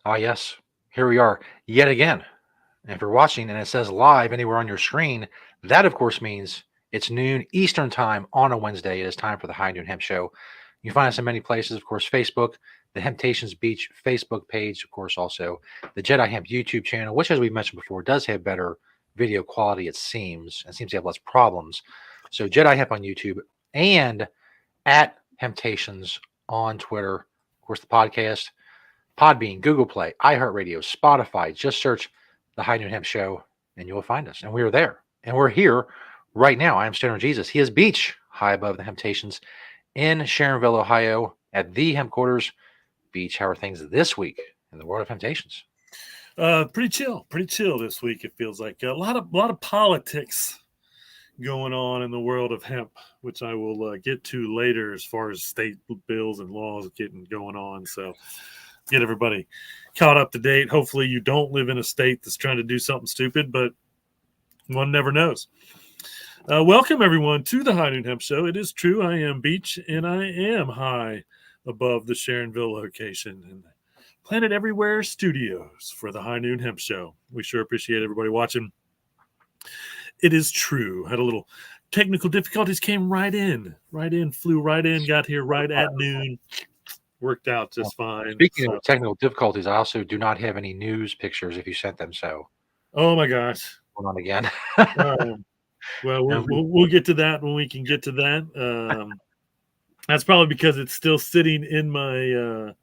Ah, yes. Here we are yet again. And if you're watching and it says live anywhere on your screen, that of course means it's noon Eastern time on a Wednesday. It is time for the High Noon Hemp Show. You can find us in many places, of course, Facebook, the Temptations Beach Facebook page, of course, also the Jedi Hemp YouTube channel, which, as we mentioned before, does have better video quality, it seems, and seems to have less problems. So Jedi Hemp on YouTube and at Temptations on Twitter. Of course, the podcast, Podbean, Google Play, iHeartRadio, Spotify. Just search the High Noon Hemp Show and you will find us. And we are there. And we're here right now. I am Stoner Jesus. He is Beach, high above the Temptations in Sharonville, Ohio, at the Hemp Quarters. Beach, how are things this week in the world of Temptations? Pretty chill this week. It feels like a lot of politics going on in the world of hemp, which I will get to later as far as state bills and laws going on. So get everybody caught up to date. Hopefully you don't live in a state that's trying to do something stupid, but one never knows. Welcome everyone to the High Noon Hemp Show. It is true, I am Beach, and I am high above the Sharonville location in the Planet Everywhere Studios for the High Noon Hemp Show. We sure appreciate everybody watching. It is true. Had a little technical difficulties, came right in, flew right in, got here right at noon. Worked out just fine. Speaking of technical difficulties, I also do not have any news pictures if you sent them. So, oh my gosh, hold on again. Well, we'll get to that when we can get to that. That's probably because it's still sitting in my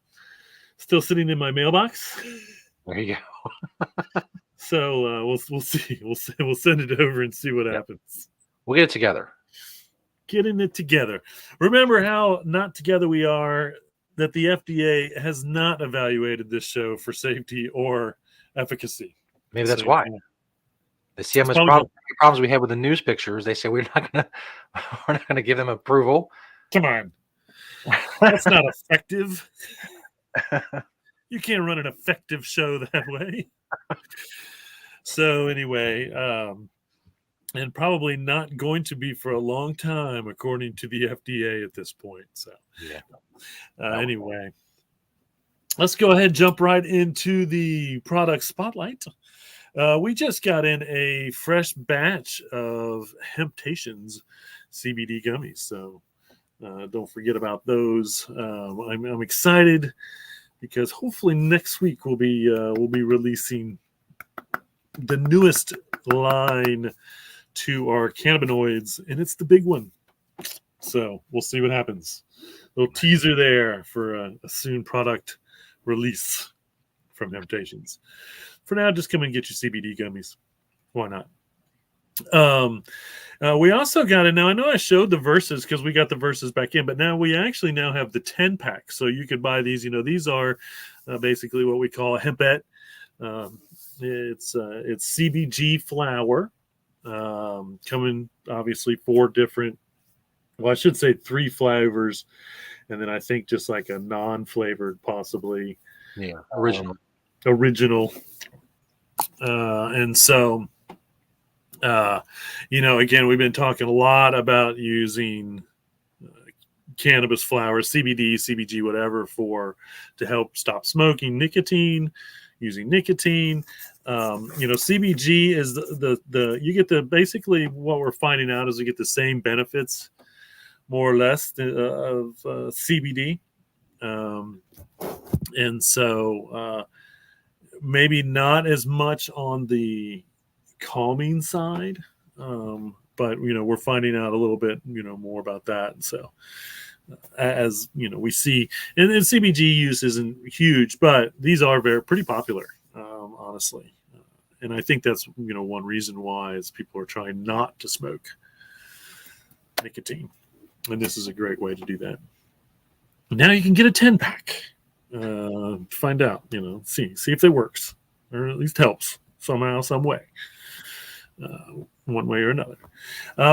mailbox. There you go. So we'll see. We'll send it over and see what happens. We'll get it together. Getting it together. Remember how not together we are. That the FDA has not evaluated this show for safety or efficacy. Maybe that's why. They see how much problems we have with the news pictures. They say we're not gonna give them approval. Come on, that's not effective. You can't run an effective show that way. So anyway, and probably not going to be for a long time, according to the FDA at this point. So anyway, let's go ahead and jump right into the product spotlight. We just got in a fresh batch of Hemptations CBD gummies, so don't forget about those. I'm excited because hopefully next week we'll be releasing the newest line to our cannabinoids, and it's the big one. So we'll see what happens. Little teaser there for a soon product release from Hemptations. For now, just come and get your CBD gummies. Why not? We also got it. Now, I know I showed the Versus because we got the Versus back in, but now we actually now have the 10-pack. So you could buy these. These are basically what we call a hempette. It's CBG flower. Coming obviously 4 different, well, I should say 3 flavors, and then I think just like a non-flavored possibly. Yeah, original. And so, again, we've been talking a lot about using cannabis flowers, CBD, CBG, whatever, to help stop smoking, using nicotine. CBG is you get basically what we're finding out is you get the same benefits, more or less, of CBD. And so maybe not as much on the calming side, but we're finding out a little bit more about that. And so as we see, and CBG use isn't huge, but these are pretty popular, honestly. And I think that's one reason why is people are trying not to smoke nicotine, and this is a great way to do that. Now you can get a 10-pack. Find out, see if it works, or at least helps somehow, some way, one way or another.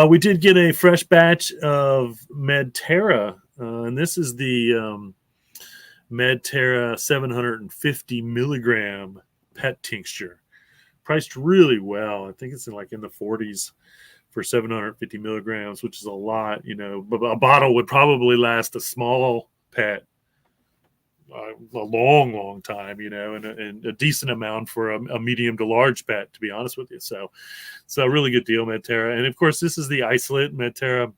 We did get a fresh batch of Medterra, and this is the Medterra 750 milligram pet tincture, priced really well. I think it's in the 40s for 750 milligrams, which is a lot. But a bottle would probably last a small pet a long time, and a decent amount for a medium to large pet, to be honest with you. So a really good deal, Medterra. And of course, this is the isolate Medterra.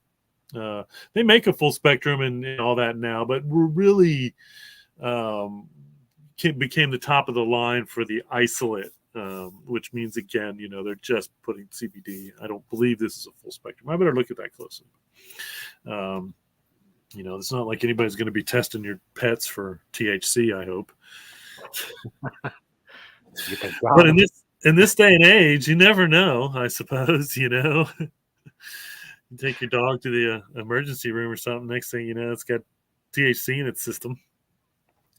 They make a full spectrum and all that now, but we're really became the top of the line for the isolate, which means, again, they're just putting CBD. I don't believe this is a full spectrum. I better look at that closely. It's not like anybody's going to be testing your pets for THC, I hope. But in this day and age, you never know, I suppose, You take your dog to the emergency room or something. Next thing you know, it's got THC in its system.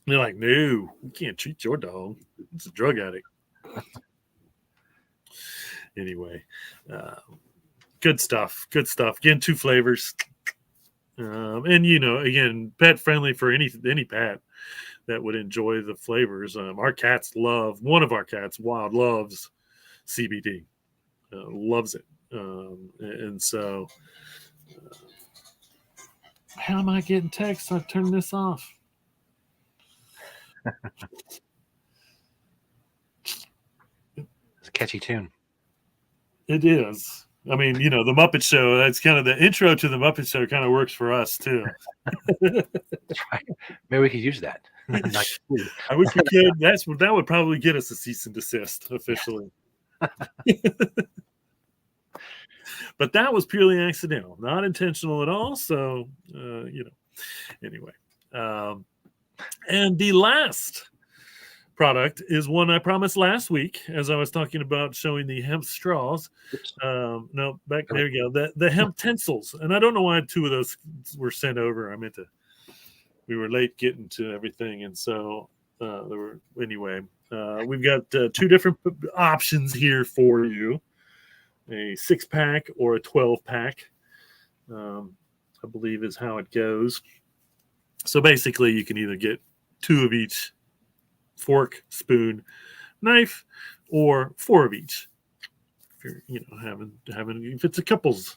They're like, no, you can't treat your dog. It's a drug addict. Anyway, good stuff. Good stuff. Again, 2 flavors. And, again, pet friendly for any pet that would enjoy the flavors. One of our cats, Wild, loves CBD. Loves it. And so, how am I getting texts? I've turned this off. It's a catchy tune. It is. I mean, the Muppet Show, that's kind of the intro to the Muppet Show, kind of works for us too. That's right. Maybe we could use that. I wish we could. That would probably get us a cease and desist officially. But that was purely accidental, not intentional at all. So, anyway. And the last product is one I promised last week, as I was talking about showing the hemp straws. There you go. The hemp tinsels. And I don't know why 2 of those were sent over. We were late getting to everything. And so we've got 2 different options here for you. A 6-pack or a 12-pack, I believe is how it goes. So basically, you can either get 2 of each, fork, spoon, knife, or 4 of each. If you're having if it's a couple's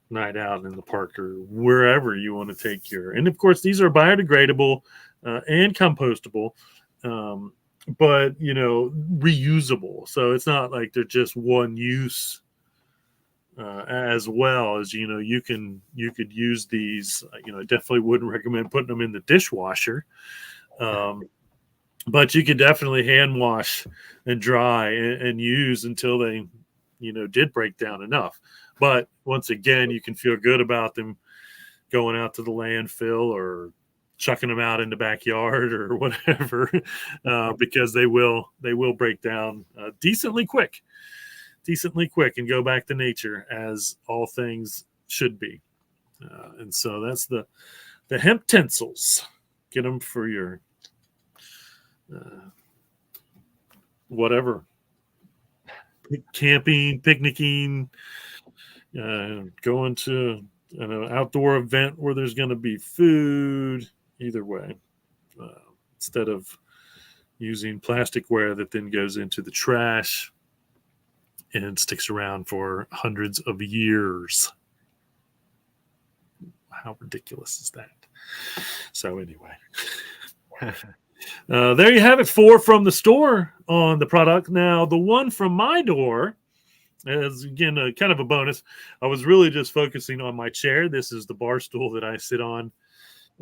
night out in the park or wherever you want to take and of course these are biodegradable and compostable. But reusable, so it's not like they're just one use, as well as you could use these. I definitely wouldn't recommend putting them in the dishwasher, but you could definitely hand wash and dry and use until they did break down enough. But once again, you can feel good about them going out to the landfill or chucking them out in the backyard or whatever, because they will break down decently quick and go back to nature, as all things should be. And so that's the hemp tinsels. Get them for your whatever, camping, picnicking, going to an outdoor event where there's going to be food. Either way, instead of using plasticware that then goes into the trash and sticks around for hundreds of years. How ridiculous is that? So anyway, there you have it. 4 from the store on the product. Now, the one from my door is, again, kind of a bonus. I was really just focusing on my chair. This is the bar stool that I sit on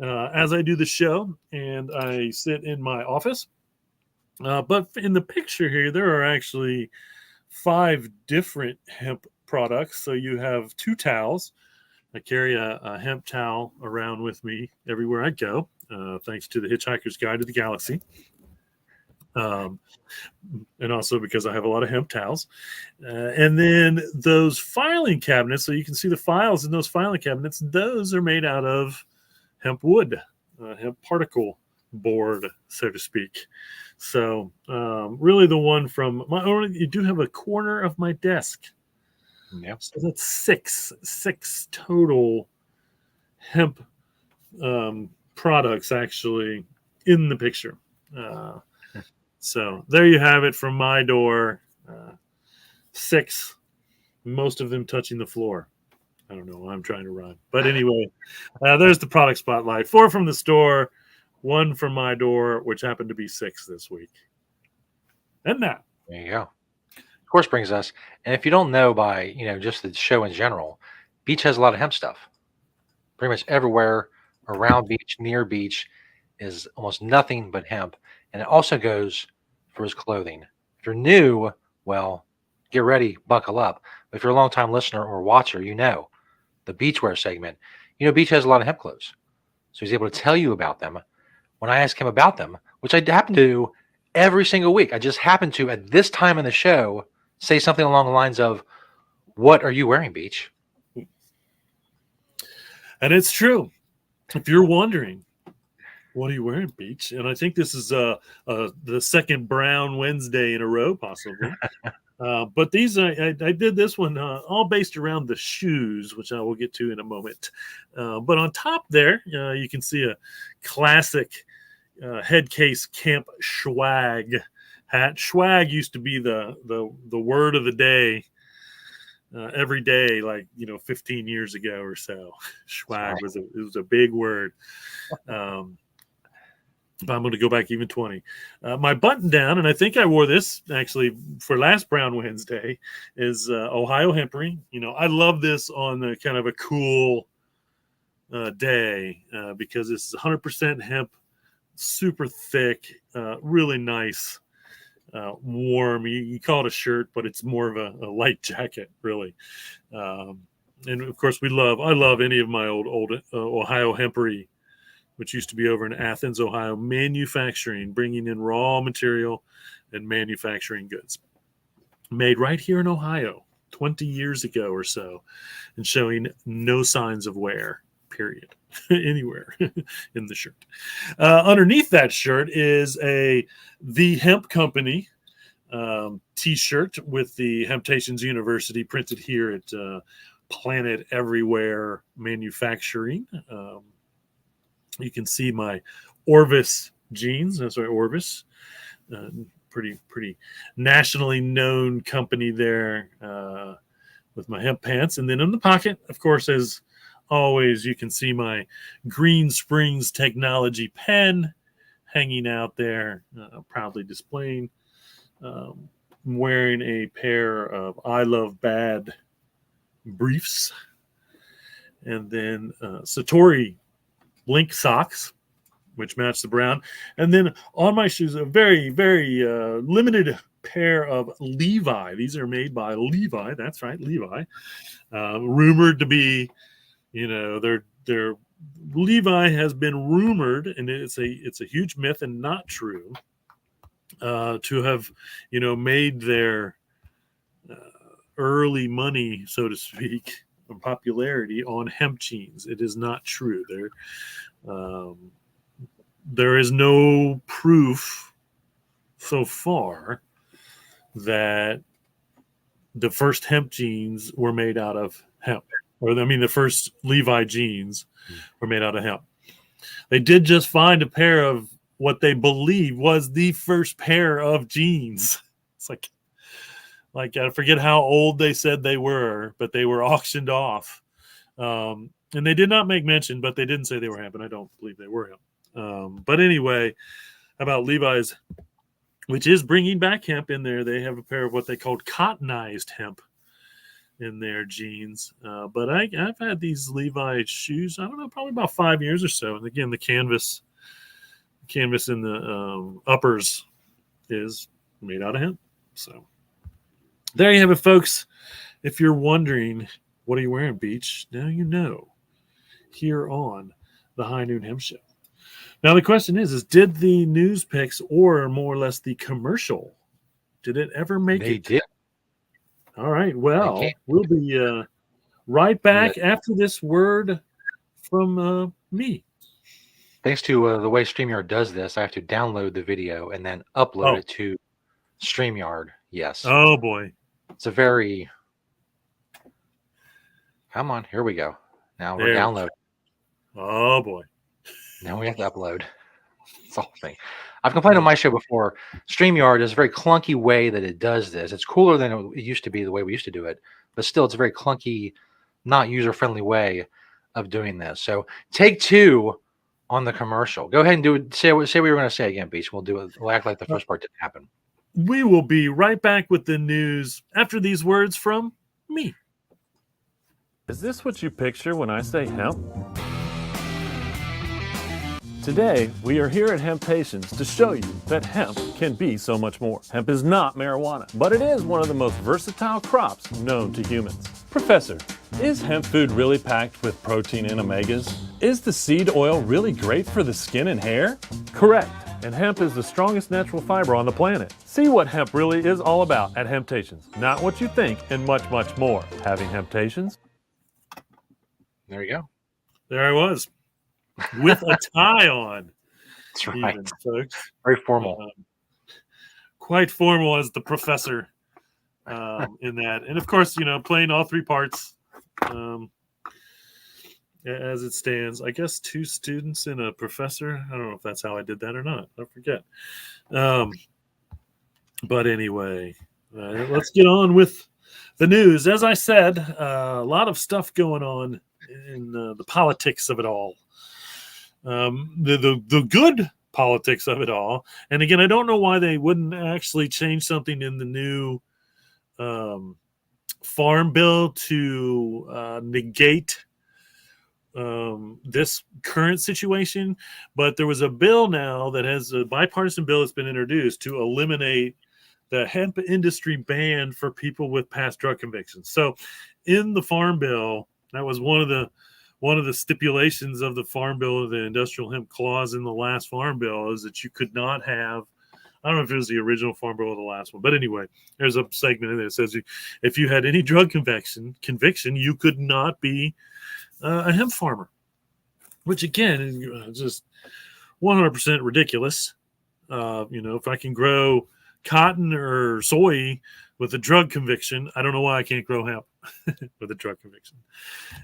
as I do the show, and I sit in my office. But in the picture here, there are actually 5 different hemp products. So you have 2 towels. I carry a hemp towel around with me everywhere I go, thanks to the Hitchhiker's Guide to the Galaxy. And also because I have a lot of hemp towels. And then those filing cabinets, so you can see the files in those filing cabinets, those are made out of hemp wood, hemp particle board, so to speak. So really the one from you do have a corner of my desk. Yep. So that's six total hemp products actually in the picture. So there you have it from my door. 6, most of them touching the floor. I don't know why I'm trying to run. But anyway, there's the product spotlight. 4 from the store, one from my door, which happened to be 6 this week. And now, There you go. Of course, brings us, and if you don't know by just the show in general, beach has a lot of hemp stuff. Pretty much everywhere around beach, near beach, is almost nothing but hemp, and it also goes for his clothing. If you're new, well, get ready, buckle up. But if you're a long time listener or watcher, the beachwear segment. Beach has a lot of hemp clothes, so he's able to tell you about them. When I ask him about them, which I happen to do every single week, I just happen to at this time in the show say something along the lines of, "What are you wearing, Beach?" And it's true. If you're wondering, what are you wearing, Beach? And I think this is the second Brown Wednesday in a row, possibly. But these, I did this one all based around the shoes, which I will get to in a moment. But on top there, you can see a classic headcase camp swag hat. Swag used to be the word of the day. Every day, like 15 years ago or so, swag was a big word. I'm going to go back even 20. My button down, and I think I wore this actually for last Brown Wednesday, is Ohio Hempery. I love this on a kind of a cool day because this is 100% hemp, super thick, really nice. Warm. You call it a shirt, but it's more of a light jacket, really. And of course, I love any of my old Ohio Hempery, which used to be over in Athens, Ohio, manufacturing, bringing in raw material and manufacturing goods made right here in Ohio 20 years ago or so, and showing no signs of wear, period, anywhere in the shirt. Underneath that shirt is The Hemp Company t-shirt with the Hemptations University printed here at Planet Everywhere Manufacturing. You can see my Orvis jeans. That's right, Orvis. Pretty nationally known company there with my hemp pants. And then in the pocket, of course, as always, you can see my Green Springs Technology pen hanging out there, proudly displaying. I'm wearing a pair of I Love Bad briefs. And then Satori Blink socks, which match the brown. And then on my shoes, a very, very limited pair of Levi. These are made by Levi. That's right, Levi. Rumored to be, they're Levi has been rumored, and it's a huge myth and not true, to have, made their early money, so to speak, or popularity on hemp jeans. It is not true. There is no proof so far that the first hemp jeans were made out of hemp. The first Levi jeans were made out of hemp. They did just find a pair of what they believe was the first pair of jeans. It's like I forget how old they said they were, but they were auctioned off. And they did not make mention, but they didn't say they were hemp, and I don't believe they were hemp. But anyway, about Levi's, which is bringing back hemp in there. They have a pair of what they called cottonized hemp in their jeans. But I've had these Levi shoes, I don't know, probably about 5 years or so. And again, the canvas in the uppers is made out of hemp. So there you have it, folks. If you're wondering, what are you wearing, Beach? Now you know, here on the High Noon Hemp Show. Now the question is did the news picks, or more or less the commercial, did it ever make it? They did. All right. Well, we'll be right back after this word from me. Thanks to the way StreamYard does this, I have to download the video and then upload it to StreamYard. Yes. Oh, boy. It's a very... Come on. Here we go. Now we're downloading. Oh, boy. Now we have to upload. It's the whole thing. I've complained on my show before. StreamYard is a very clunky way that it does this. It's cooler than it used to be, the way we used to do it. But still, it's a very clunky, not user-friendly way of doing this. So take two on the commercial. Go ahead and do it. Say what you were going to say again, Beach. We'll do it. We'll act like the first part didn't happen. We will be right back with the news after these words from me. Is this what you picture when I say hemp? Today, we are here at Hemptations to show you that hemp can be so much more. Hemp is not marijuana, but it is one of the most versatile crops known to humans. Professor, is hemp food really packed with protein and omegas? Is the seed oil really great for the skin and hair? Correct, and hemp is the strongest natural fiber on the planet. See what hemp really is all about at Hemptations. Not what you think and much, much more. Having Hemptations? There you go. There I was with a tie on. That's right. Even, folks. Very formal. Quite formal as the professor in that. And of course, playing all three parts as it stands. I guess 2 students and a professor. I don't know if that's how I did that or not. I forget. But anyway, let's get on with the news. As I said, a lot of stuff going on in the politics of it all. The good politics of it all. And again, I don't know why they wouldn't actually change something in the new farm bill to negate this current situation. But there was a bill now that has a bipartisan bill that's been introduced to eliminate the hemp industry ban for people with past drug convictions. So in the farm bill, that was one of the stipulations of the farm bill, the industrial hemp clause in the last farm bill, is that you could not have, I don't know if it was the original farm bill or the last one, but anyway, there's a segment in there that says if you had any drug conviction, you could not be a hemp farmer, which again is just 100% ridiculous. If I can grow cotton or soy with a drug conviction, I don't know why I can't grow hemp with a drug conviction.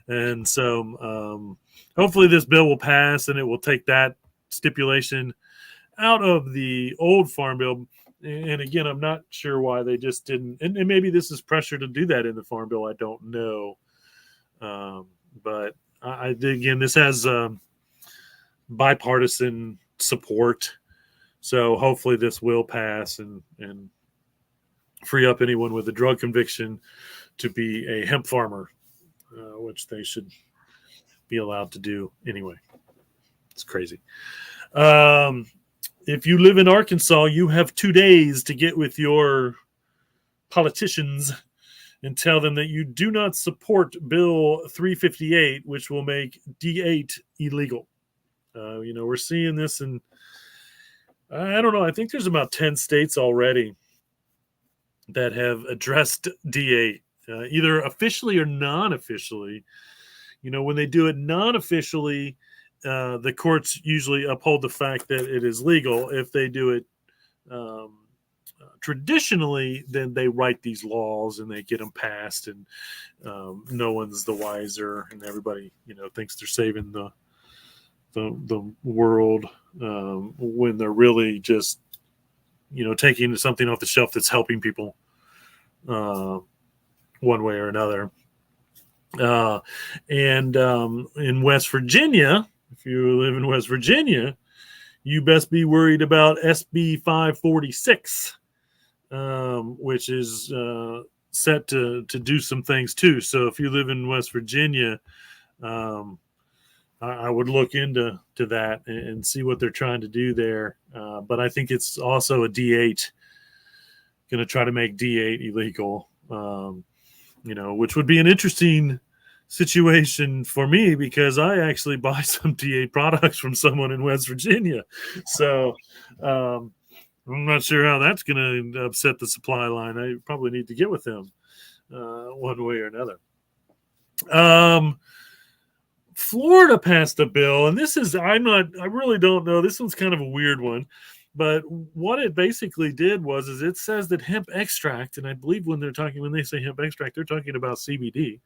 And so hopefully this bill will pass and it will take that stipulation out of the old farm bill. And again, I'm not sure why they just didn't. And maybe this is pressure to do that in the farm bill. I don't know. But again, this has bipartisan support. So hopefully this will pass and free up anyone with a drug conviction to be a hemp farmer, which they should be allowed to do anyway. It's crazy. If you live in Arkansas, you have 2 days to get with your politicians and tell them that you do not support Bill 358, which will make D8 illegal. We're seeing this in, I don't know, I think there's about 10 states already that have addressed D8, either officially or non-officially. When they do it non-officially, the courts usually uphold the fact that it is legal. If they do it traditionally, then they write these laws and they get them passed, and no one's the wiser, and everybody thinks they're saving the world when they're really just taking something off the shelf that's helping people one way or another. And in West Virginia, if you live in West Virginia, you best be worried about SB 546, which is set to do some things too. So if you live in West Virginia, I would look into that and see what they're trying to do there. But I think it's also a D8, going to try to make D8 illegal, which would be an interesting situation for me because I actually buy some D8 products from someone in West Virginia. So I'm not sure how that's going to upset the supply line. I probably need to get with them one way or another. Florida passed a bill, and this is, I really don't know. This one's kind of a weird one, but what it basically did was it says that hemp extract, and I believe when they say hemp extract, they're talking about CBD,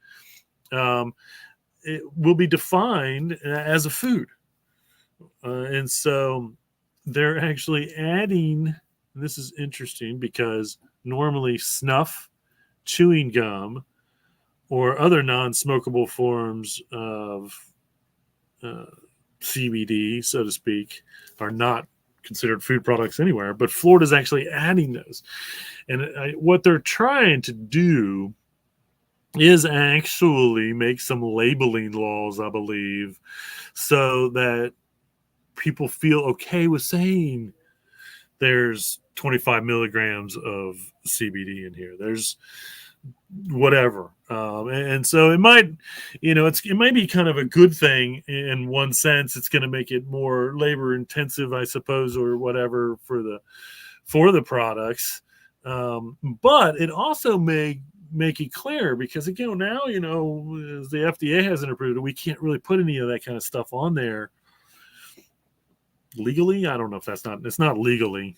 it will be defined as a food. And so they're actually adding, and this is interesting because normally snuff, chewing gum, or other non-smokable forms of CBD, so to speak, are not considered food products anywhere, but Florida's actually adding those. And what they're trying to do is actually make some labeling laws, I believe, so that people feel okay with saying there's 25 milligrams of CBD in here. There's whatever. And so it might, it might be kind of a good thing in one sense. It's going to make it more labor intensive, I suppose, or whatever for the products. But it also may make it clear because again, now, the FDA hasn't approved it. We can't really put any of that kind of stuff on there legally. I don't know if it's not legally.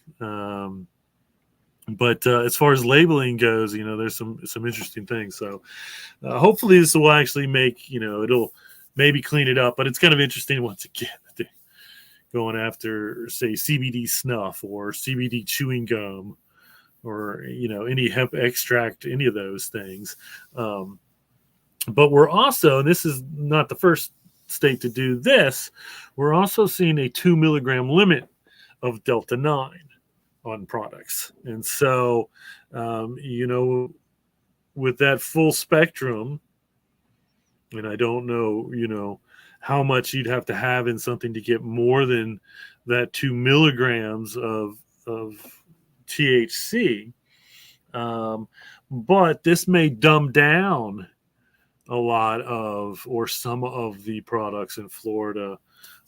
But as far as labeling goes, there's some interesting things. So hopefully this will actually make, it'll maybe clean it up. But it's kind of interesting once again that they're going after, say, CBD snuff or CBD chewing gum or, any hemp extract, any of those things. But we're also, and this is not the first state to do this, we're also seeing a 2 milligram limit of Delta 9 on products. And so, with that full spectrum, and I don't know, how much you'd have to have in something to get more than that 2 milligrams of THC. But this may dumb down a lot of, or some of the products in Florida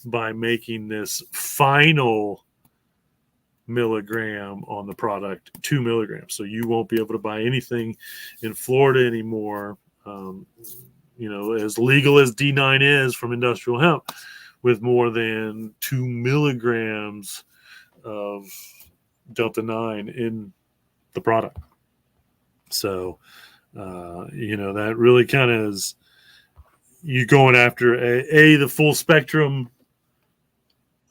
by making this final milligram on the product 2 milligrams. So you won't be able to buy anything in Florida anymore, as legal as D9 is from industrial hemp, with more than 2 milligrams of Delta 9 in the product. So, that really kind of is you going after the full spectrum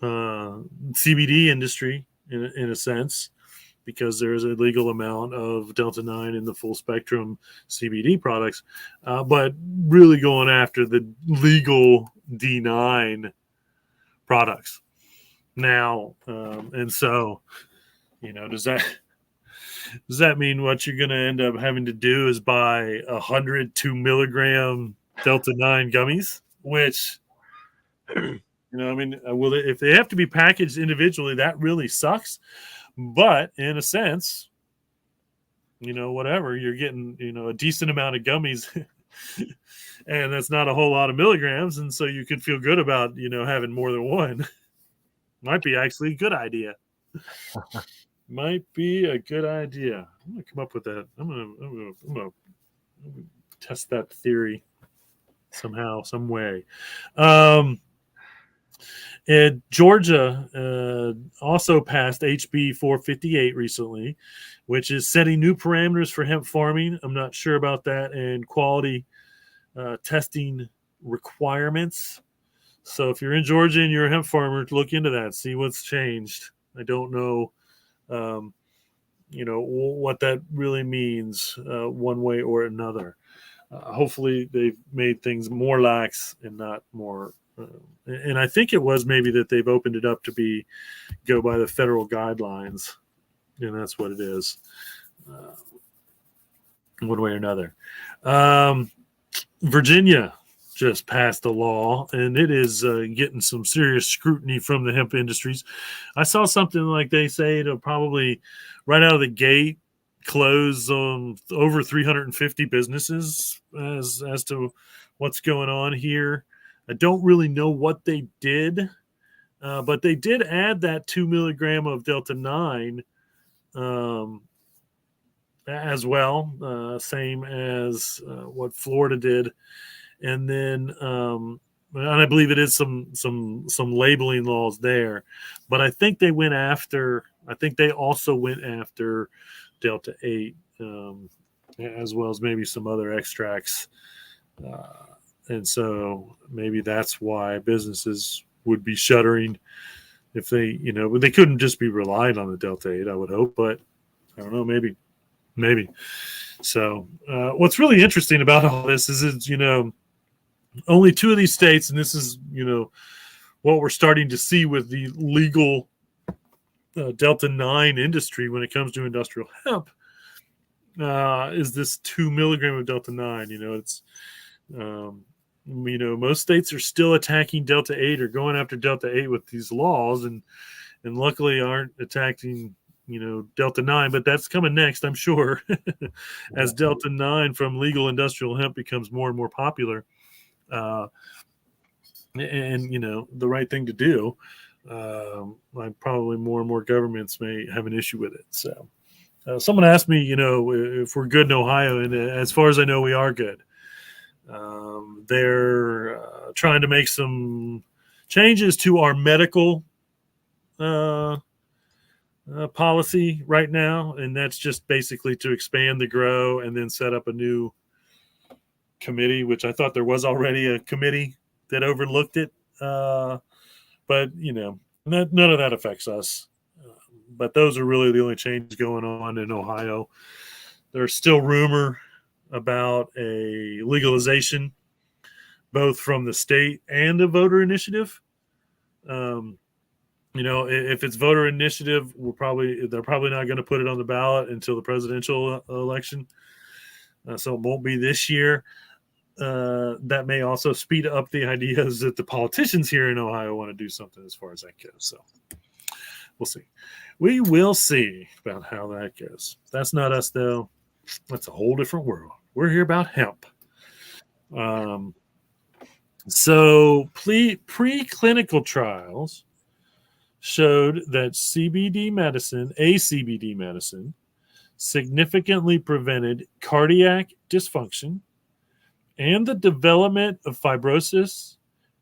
CBD industry in a sense, because there is a legal amount of Delta 9 in the full spectrum CBD products, but really going after the legal D9 products now. And so, does that mean what you're going to end up having to do is buy 102 milligram Delta 9 gummies, which, if they have to be packaged individually, that really sucks. But in a sense, whatever, you're getting, a decent amount of gummies and that's not a whole lot of milligrams. And so you could feel good about, having more than one. Might be actually a good idea. Might be a good idea. I'm going to come up with that. I'm going to test that theory somehow, some way. And Georgia also passed HB 458 recently, which is setting new parameters for hemp farming. I'm not sure about that, and quality testing requirements. So if you're in Georgia and you're a hemp farmer, look into that, see what's changed. I don't know, what that really means one way or another. Hopefully they've made things more lax and not more. And I think it was maybe that they've opened it up to go by the federal guidelines, and that's what it is, one way or another. Virginia just passed a law, and it is getting some serious scrutiny from the hemp industries. I saw something like they say it'll probably right out of the gate close over 350 businesses as to what's going on here. I don't really know what they did, but they did add that 2 milligram of Delta 9 as well, same as what Florida did. And then, and I believe it is some labeling laws there, but I think they also went after Delta 8, as well as maybe some other extracts. And so maybe that's why businesses would be shuttering if they couldn't just be relying on the Delta 8, I would hope, but I don't know, maybe. So what's really interesting about all this is it's, only two of these states, and this is, what we're starting to see with the legal Delta 9 industry when it comes to industrial hemp is this 2 milligram of Delta 9. It's most states are still attacking Delta 8 or going after Delta 8 with these laws, and luckily aren't attacking Delta 9, but that's coming next, I'm sure, as Delta 9 from legal industrial hemp becomes more and more popular. And the right thing to do. Probably more and more governments may have an issue with it. So someone asked me, if we're good in Ohio, and as far as I know, we are good. They're trying to make some changes to our medical policy right now, and that's just basically to expand the grow and then set up a new committee, which I thought there was already a committee that overlooked it. But none of that affects us. But those are really the only changes going on in Ohio. There's still rumor about a legalization, both from the state and the voter initiative. If it's voter initiative, they're probably not going to put it on the ballot until the presidential election. So it won't be this year. That may also speed up the ideas that the politicians here in Ohio want to do something as far as that goes. So we'll see. We will see about how that goes. That's not us, though. That's a whole different world. We're here about hemp. So preclinical trials showed that CBD medicine, significantly prevented cardiac dysfunction and the development of fibrosis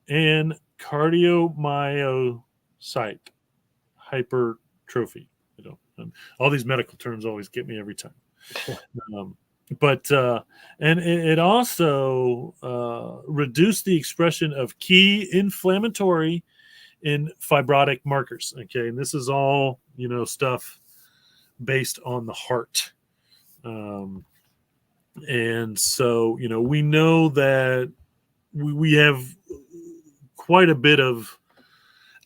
and cardiomyocyte hypertrophy. All these medical terms always get me every time. But it also reduced the expression of key inflammatory and fibrotic markers. Okay, and this is all stuff based on the heart. And so, we know that we have quite a bit of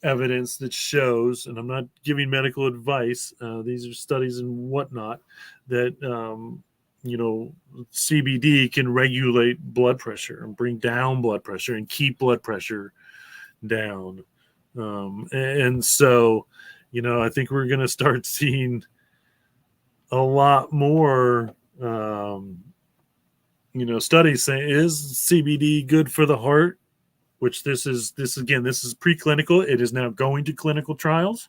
evidence that shows, and I'm not giving medical advice, these are studies and whatnot, that, CBD can regulate blood pressure and bring down blood pressure and keep blood pressure down. And so, I think we're going to start seeing a lot more studies saying, is CBD good for the heart? Which this is preclinical. It is now going to clinical trials,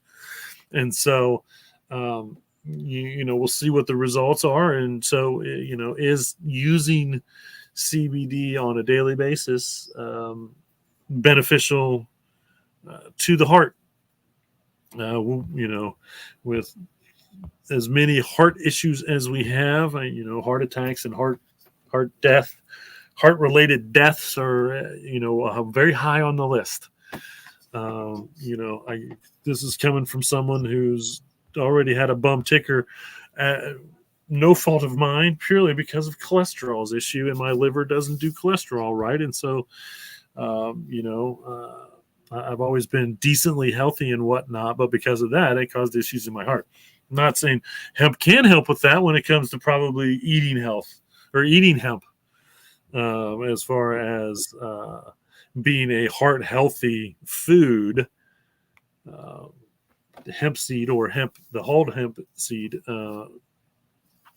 and so we'll see what the results are. And so is using CBD on a daily basis beneficial to the heart? With as many heart issues as we have, heart attacks and heart death, heart-related deaths are, very high on the list. This is coming from someone who's already had a bum ticker, no fault of mine, purely because of cholesterol's issue, and my liver doesn't do cholesterol right, and so, I've always been decently healthy and whatnot, but because of that, it caused issues in my heart. I'm not saying hemp can help with that when it comes to probably eating health or eating hemp. As far as being a heart healthy food, hemp seed or the hulled hemp seed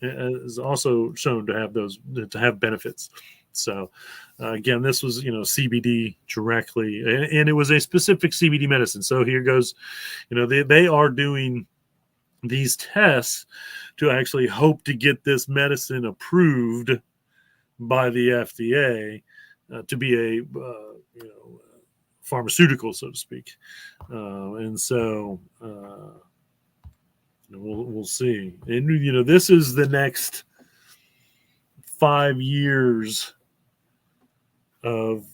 is also shown to have benefits. So again, this was CBD directly, and it was a specific CBD medicine. So here goes, they are doing these tests to actually hope to get this medicine approved by the FDA to be a pharmaceutical, so to speak, and so we'll see. And this is the next 5 years of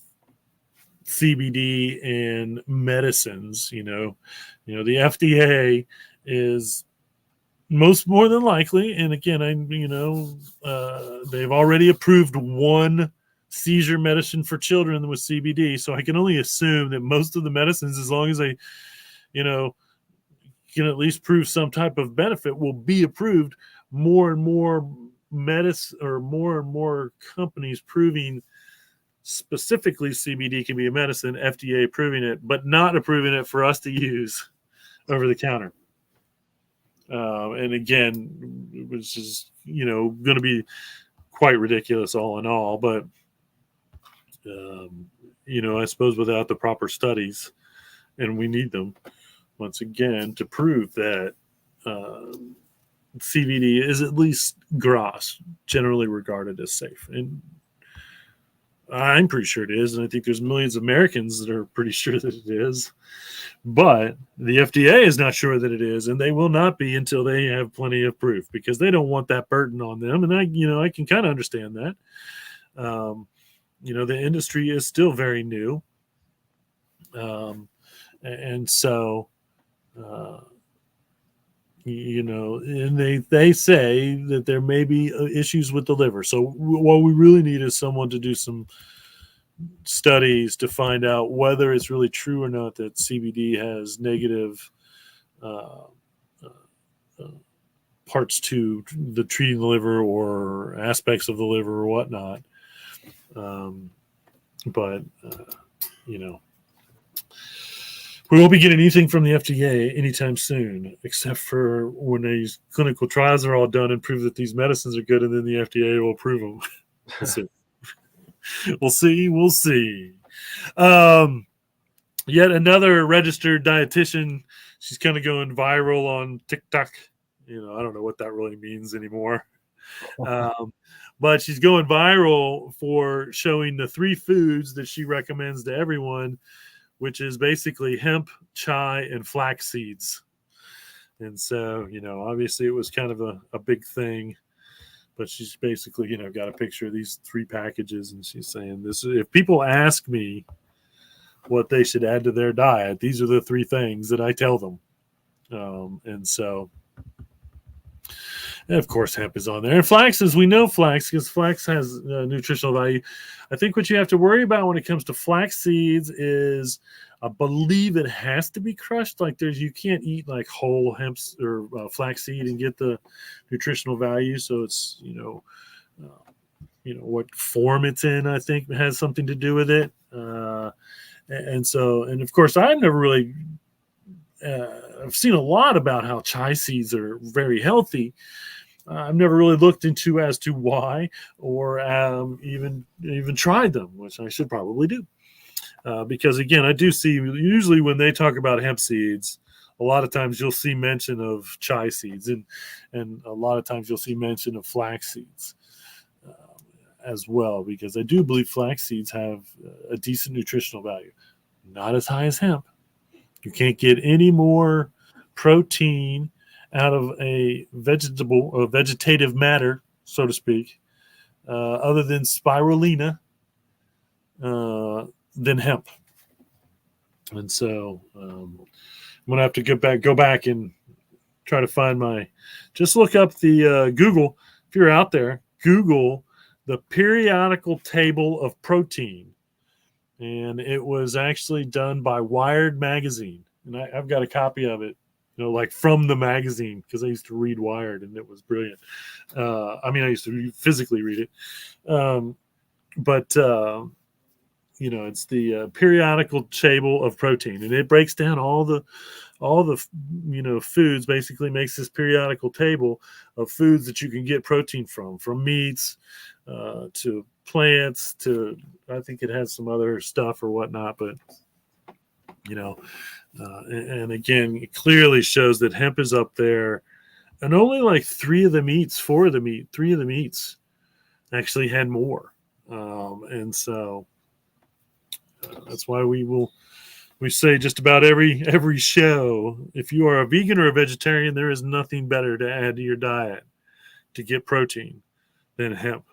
CBD and medicines. The FDA is more than likely, and again, they've already approved one seizure medicine for children with CBD. So I can only assume that most of the medicines, as long as they, can at least prove some type of benefit, will be approved. More and more medicine, or more and more companies proving specifically CBD can be a medicine, FDA approving it, but not approving it for us to use over the counter. And again, which is, going to be quite ridiculous all in all. But, I suppose without the proper studies, and we need them, once again, to prove that CBD is at least GRAS, generally regarded as safe. And I'm pretty sure it is. And I think there's millions of Americans that are pretty sure that it is. But the FDA is not sure that it is, and they will not be until they have plenty of proof, because they don't want that burden on them. And I can kind of understand that. The industry is still very new. And so, and they say that there may be issues with the liver. So what we really need is someone to do some studies to find out whether it's really true or not that CBD has negative parts to the treating the liver, or aspects of the liver, or whatnot. But we won't be getting anything from the FDA anytime soon, except for when these clinical trials are all done and prove that these medicines are good, and then the FDA will approve them. We'll see. We'll see. Yet another registered dietitian. She's kind of going viral on TikTok. I don't know what that really means anymore. But she's going viral for showing the 3 foods that she recommends to everyone, which is basically hemp, chai, and flax seeds. And so, obviously it was kind of a big thing. But she's basically, got a picture of these 3 packages, and she's saying this: if people ask me what they should add to their diet, these are the 3 things that I tell them. And so, and of course, hemp is on there. And flax, as we know, because flax has nutritional value. I think what you have to worry about when it comes to flax seeds is, I believe it has to be crushed. Like you can't eat like whole hemp or flax seed and get the nutritional value. So it's, what form it's in, I think, has something to do with it. And of course, I've never really, I've seen a lot about how chai seeds are very healthy. I've never really looked into as to why, or even tried them, which I should probably do. Because again, I do see, usually when they talk about hemp seeds, a lot of times you'll see mention of chai seeds, and a lot of times you'll see mention of flax seeds as well, because I do believe flax seeds have a decent nutritional value. Not as high as hemp. You can't get any more protein out of a vegetative matter, so to speak, other than spirulina, than hemp. And so I'm gonna have to go back and try to find just look up the Google. If you're out there, Google the periodical table of protein. And it was actually done by Wired magazine. And I've got a copy of it, like from the magazine, because I used to read Wired, and it was brilliant. I used to physically read it. But it's the periodical table of protein, and it breaks down all the foods. Basically makes this periodical table of foods that you can get protein from meats to plants to, I think it has some other stuff or whatnot, but and again, it clearly shows that hemp is up there, and only like 3 of the meats actually had more. And so that's why we say just about every show, if you are a vegan or a vegetarian, there is nothing better to add to your diet to get protein than hemp.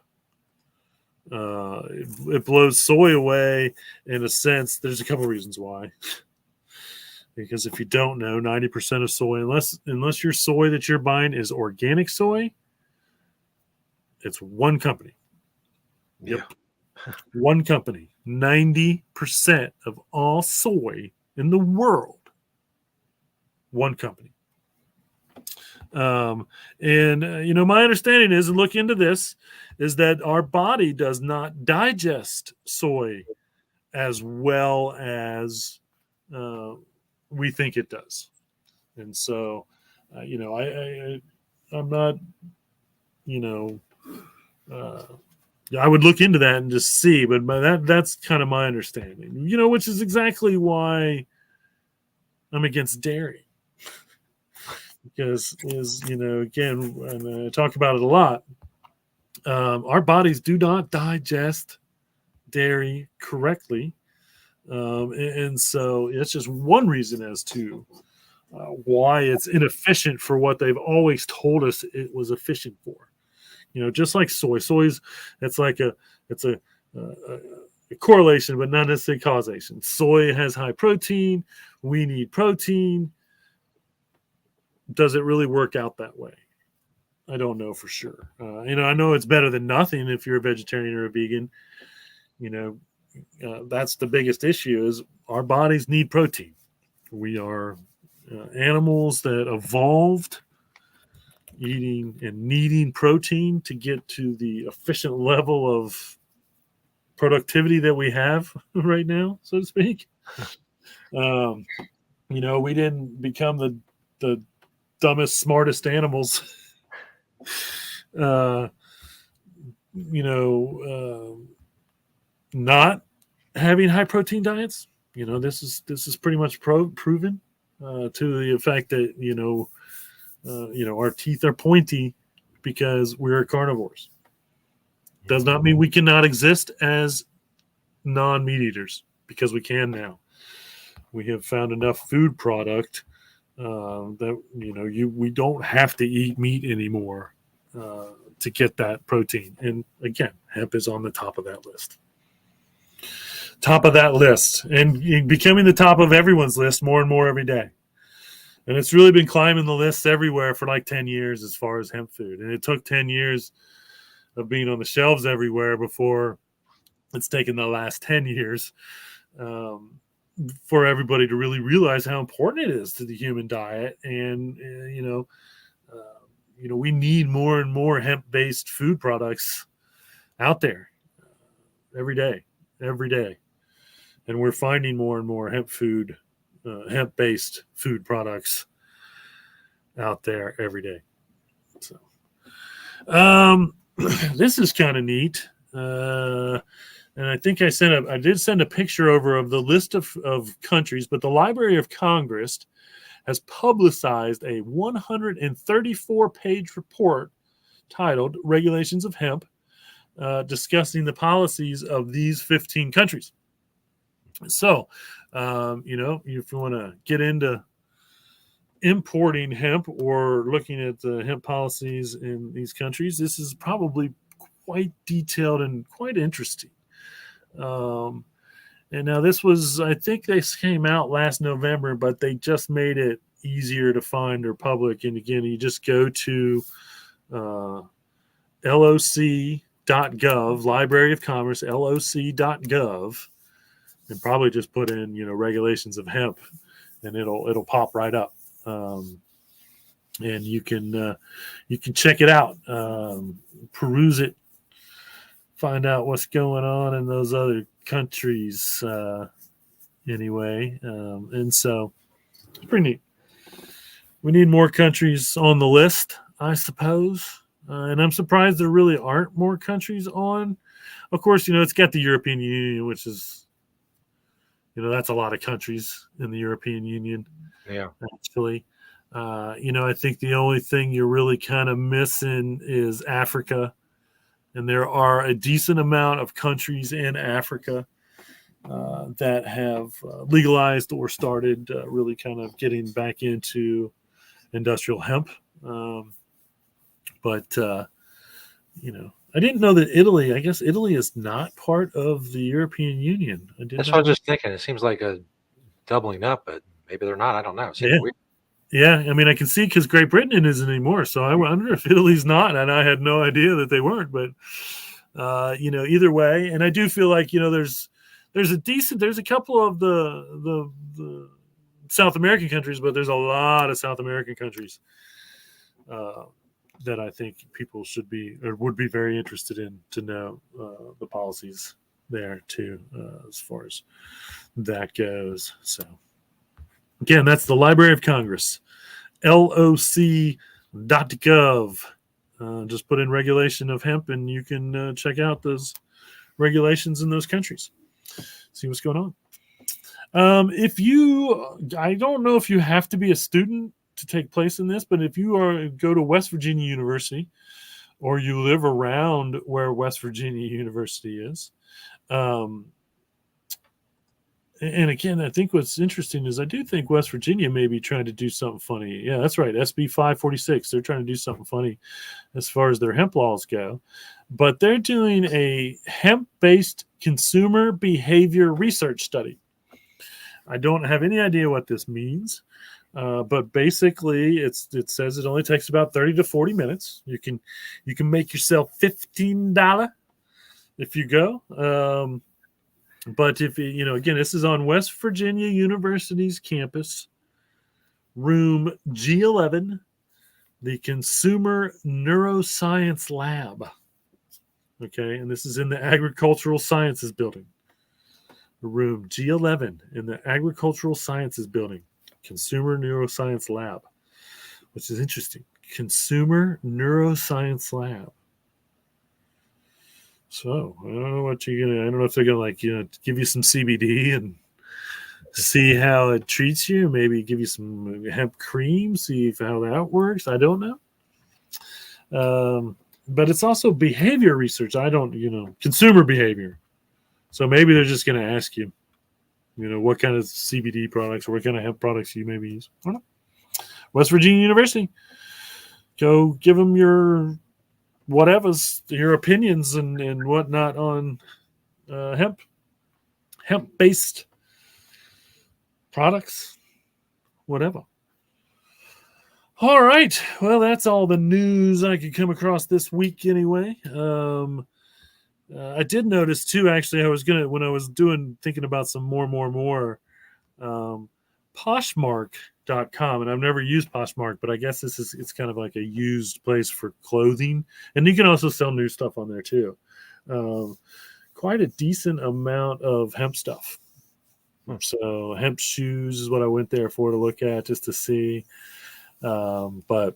It blows soy away in a sense. There's a couple of reasons why. Because if you don't know, 90% of soy, unless your soy that you're buying is organic soy, it's one company. Yep. One company, 90% of all soy in the world. One company. My understanding is, and look into this, is that our body does not digest soy as well as we think it does. And so, I'm not, I would look into that and just see, but that's kind of my understanding, which is exactly why I'm against dairy. Because again, and I talk about it a lot, our bodies do not digest dairy correctly. And so it's just one reason as to why it's inefficient for what they've always told us it was efficient for. Just like soy. It's a correlation, but not necessarily causation. Soy has high protein. We need protein. Does it really work out that way? I don't know for sure. I know it's better than nothing if you're a vegetarian or a vegan. That's the biggest issue is our bodies need protein. We are animals that evolved eating and needing protein to get to the efficient level of productivity that we have right now, so to speak. We didn't become the dumbest, smartest animals. Not having high protein diets. This is pretty much proven to the effect that our teeth are pointy because we're carnivores. Does not mean we cannot exist as non-meat eaters, because we can now. We have found enough food product that we don't have to eat meat anymore to get that protein. And again, hemp is on the top of that list. And becoming the top of everyone's list more and more every day. And it's really been climbing the lists everywhere for like 10 years as far as hemp food. And it took 10 years of being on the shelves everywhere before it's taken the last 10 years for everybody to really realize how important it is to the human diet. And, we need more and more hemp-based food products out there every day. And we're finding more and more hemp-based food products out there every day. So, this is kind of neat. And I think I did send a picture over of the list of countries, but the Library of Congress has publicized a 134-page report titled Regulations of Hemp, discussing the policies of these 15 countries. So, if you want to get into importing hemp or looking at the hemp policies in these countries, this is probably quite detailed and quite interesting. And now this was, I think this came out last November, but they just made it easier to find or public. And again, you just go to loc.gov, Library of Congress, loc.gov, and probably just put in, regulations of hemp, and it'll pop right up. And you can check it out, peruse it, find out what's going on in those other countries anyway. And so it's pretty neat. We need more countries on the list, I suppose. And I'm surprised there really aren't more countries on. Of course, it's got the European Union, which is, that's a lot of countries in the European Union. Yeah. Actually. I think the only thing you're really kind of missing is Africa. And there are a decent amount of countries in Africa that have legalized or started really kind of getting back into industrial hemp. But I didn't know that I guess Italy is not part of the European Union. That's what I was just thinking. It seems like a doubling up, but maybe they're not. I don't know. It seems weird. Yeah, I mean, I can see because Great Britain isn't anymore, so I wonder if Italy's not, and I had no idea that they weren't. But Either way. And I do feel like, there's a couple of the South American countries, but there's a lot of South American countries that I think people should be or would be very interested in to know the policies there too, as far as that goes. So again, that's the Library of Congress, loc.gov. Just put in regulation of hemp and you can check out those regulations in those countries. See what's going on. I don't know if you have to be a student to take place in this, but if you go to West Virginia University or you live around where West Virginia University is, and again, I think what's interesting is I do think West Virginia may be trying to do something funny. Yeah, that's right. SB 546. They're trying to do something funny as far as their hemp laws go. But they're doing a hemp-based consumer behavior research study. I don't have any idea what this means. But basically, it says it only takes about 30 to 40 minutes. You can make yourself $15 if you go. But if again, this is on West Virginia University's campus, room G11, the Consumer Neuroscience Lab. Okay, and this is in the Agricultural Sciences Building. Room G11 in the Agricultural Sciences Building, Consumer Neuroscience Lab, which is interesting. Consumer Neuroscience Lab. So I don't know what you're gonna. I don't know if they're gonna give you some CBD and see how it treats you. Maybe give you some hemp cream, see how that works. I don't know. But it's also behavior research. Consumer behavior. So maybe they're just going to ask you, what kind of CBD products or what kind of hemp products you maybe use. I don't know. West Virginia University. Go give them your opinions and whatnot on hemp-based products, whatever. All right. Well, that's all the news I could come across this week anyway. I did notice too, actually, when I was thinking about some more, Poshmark.com, and I've never used Poshmark, but I guess it's kind of like a used place for clothing, and you can also sell new stuff on there too. Quite a decent amount of hemp stuff. So hemp shoes is what I went there for to look at, just to see. But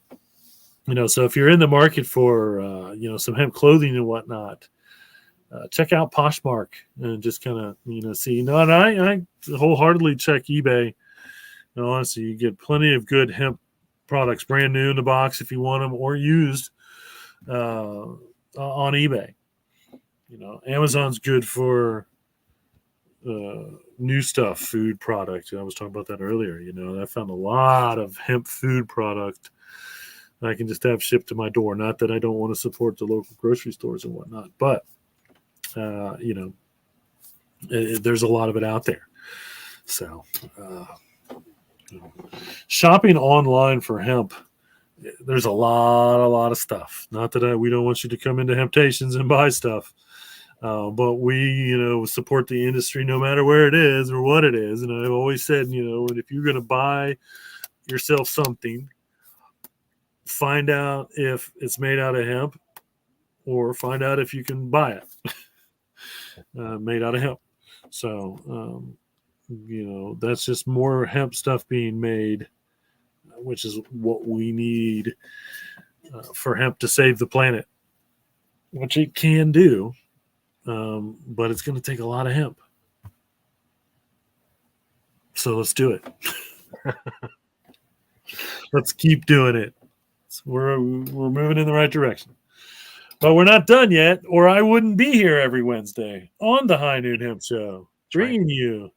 so if you're in the market for some hemp clothing and whatnot, check out Poshmark and just kind of see. No, and I wholeheartly check eBay. Honestly, you get plenty of good hemp products, brand new in the box if you want them, or used on eBay. Amazon's good for new stuff, food product. I was talking about that earlier. I found a lot of hemp food product I can just have shipped to my door. Not that I don't want to support the local grocery stores and whatnot, but there's a lot of it out there. So shopping online for hemp, there's a lot of stuff. Not that we don't want you to come into Hemptations and buy stuff. But we, support the industry no matter where it is or what it is. And I've always said, if you're going to buy yourself something, find out if it's made out of hemp or find out if you can buy it made out of hemp. So, that's just more hemp stuff being made, which is what we need for hemp to save the planet, which it can do. But it's going to take a lot of hemp. So let's do it. Let's keep doing it. We're moving in the right direction. But we're not done yet, or I wouldn't be here every Wednesday on the High Noon Hemp Show, bringing you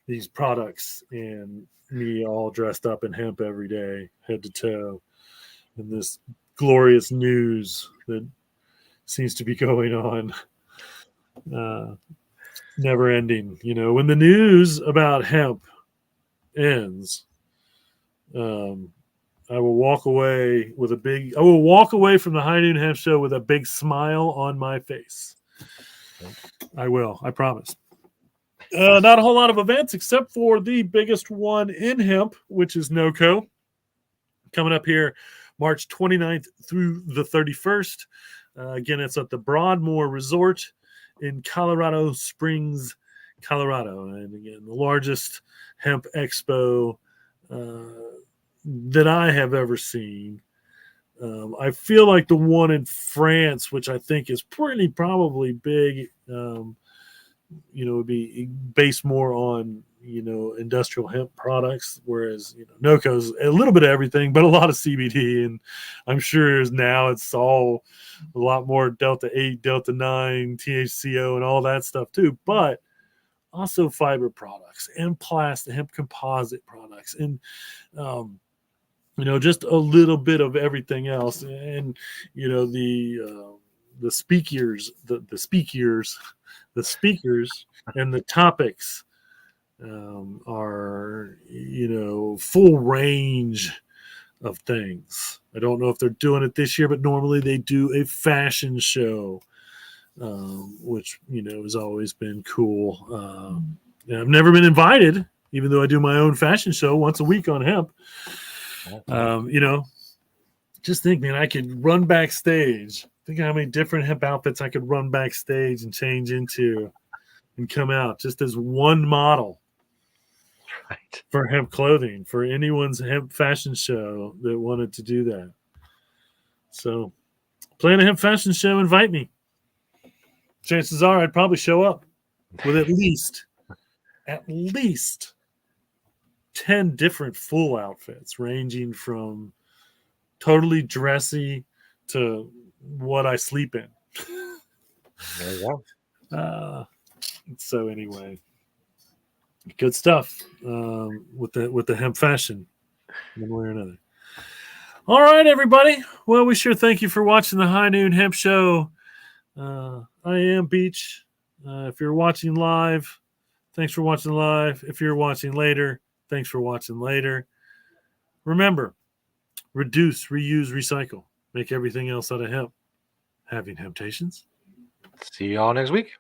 these products and me all dressed up in hemp every day, head to toe, and this glorious news that seems to be going on. Never ending. When the news about hemp ends, I will walk away with I will walk away from the High Noon Hemp Show with a big smile on my face. I will. I promise. Not a whole lot of events except for the biggest one in hemp, which is NOCO, coming up here March 29th through the 31st. Again, it's at the Broadmoor Resort in Colorado Springs, Colorado. And again, the largest hemp expo that I have ever seen. I feel like the one in France, which I think is probably big, would be based more on, industrial hemp products, whereas, NOCO's a little bit of everything, but a lot of CBD. And I'm sure now it's all a lot more Delta 8, Delta 9, THCO, and all that stuff too. But also fiber products and plastic, hemp composite products, and, just a little bit of everything else. And, the speakers and the topics are, full range of things. I don't know if they're doing it this year, but normally they do a fashion show, which, has always been cool. I've never been invited, even though I do my own fashion show once a week on hemp. Just think, man, I could run backstage. Think of how many different hemp outfits I could run backstage and change into and come out just as one model. Right. For hemp clothing, for anyone's hemp fashion show that wanted to do that. So, plan a hemp fashion show, invite me. Chances are I'd probably show up with at least 10 different full outfits, ranging from totally dressy to what I sleep in. There you go. So anyway, good stuff with the hemp fashion, one way or another. All right, everybody. Well, we sure thank you for watching the High Noon Hemp Show. I am Beach. If you're watching live, thanks for watching live. If you're watching later, thanks for watching later. Remember, reduce, reuse, recycle. Make everything else out of hemp. Having temptations. See you all next week.